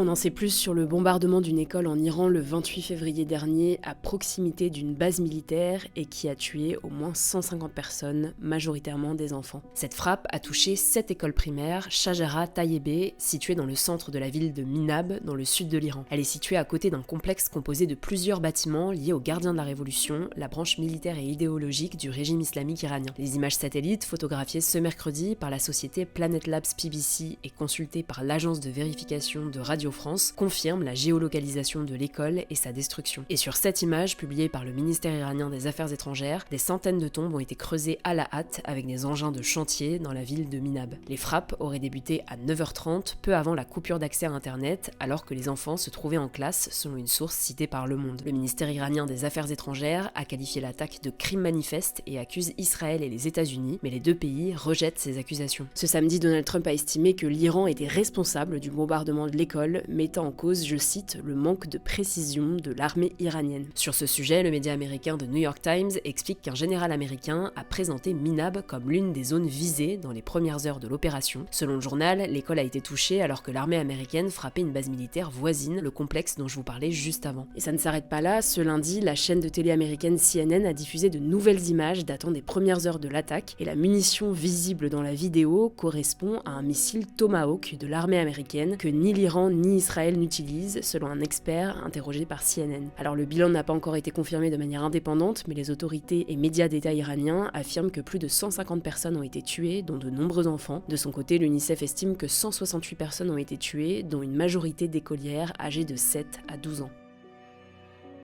on en sait plus sur le bombardement d'une école en Iran le 28 février dernier à proximité d'une base militaire et qui a tué au moins 150 personnes, majoritairement des enfants. Cette frappe a touché 7 écoles primaires, Shajara Tayyebe, située dans le centre de la ville de Minab, dans le sud de l'Iran. Elle est située à côté d'un complexe composé de plusieurs bâtiments liés aux gardiens de la Révolution, la branche militaire et idéologique du régime islamique iranien. Les images satellites photographiées ce mercredi par la société Planet Labs PBC et consultées par l'agence de vérification de Radio France confirment la géolocalisation de l'école et sa destruction. Et sur cette image publiée par le ministère iranien des Affaires étrangères, des centaines de tombes ont été creusées à la hâte avec des engins de chantier dans la ville de Minab. Les frappes auraient débuté à 9h30, peu avant la coupure d'accès à Internet, alors que les enfants se trouvaient en classe, selon une source citée par Le Monde. Le ministère iranien des Affaires étrangères a qualifié l'attaque de crime manifeste et accuse Israël et les États-Unis, mais les deux pays rejettent ces accusations. Ce samedi, Donald Trump a estimé que l'Iran était responsable du bombardement de l'école, mettant en cause, je cite, le manque de précision de l'armée iranienne. Sur ce sujet, le média américain The New York Times explique qu'un général américain a présenté Minab comme l'une des zones visées dans les premières heures de l'opération. Selon le journal, l'école a été touchée alors que l'armée américaine frappait une base militaire voisine, le complexe dont je vous parlais juste avant. Et ça ne s'arrête pas là, ce lundi, la chaîne de télé américaine CNN a diffusé de nouvelles images datant des premières heures de l'attaque, et la munition visible dans la vidéo correspond à un missile Tomahawk de l'armée américaine que ni l'Iran ni Israël n'utilisent, selon un expert interrogé par CNN. Alors le bilan n'a pas encore été confirmé de manière indépendante, mais les autorités et médias d'État iraniens affirment que plus de 150 personnes ont été tuées, dont de nombreux enfants. De son côté, l'UNICEF estime que 168 personnes ont été tuées, dont une majorité d'écolières âgées de 7 à 12 ans.